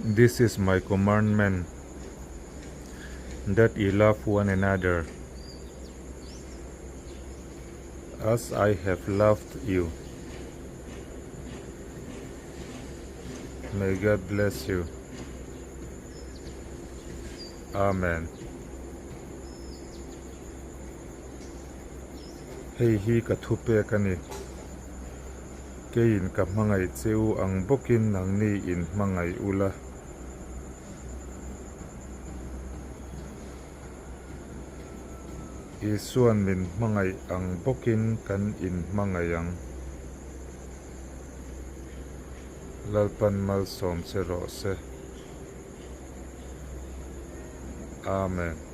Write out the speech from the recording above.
This is my commandment, that ye love one another as I have loved you. May God bless you. Amen. Hei hi kathupe kani kein ka mangai cheu ang bokin nang ni in mangai ula. Isuan min mangai ang bokin kan in mangayang. Lalpan malsawm se rawh se. Amen.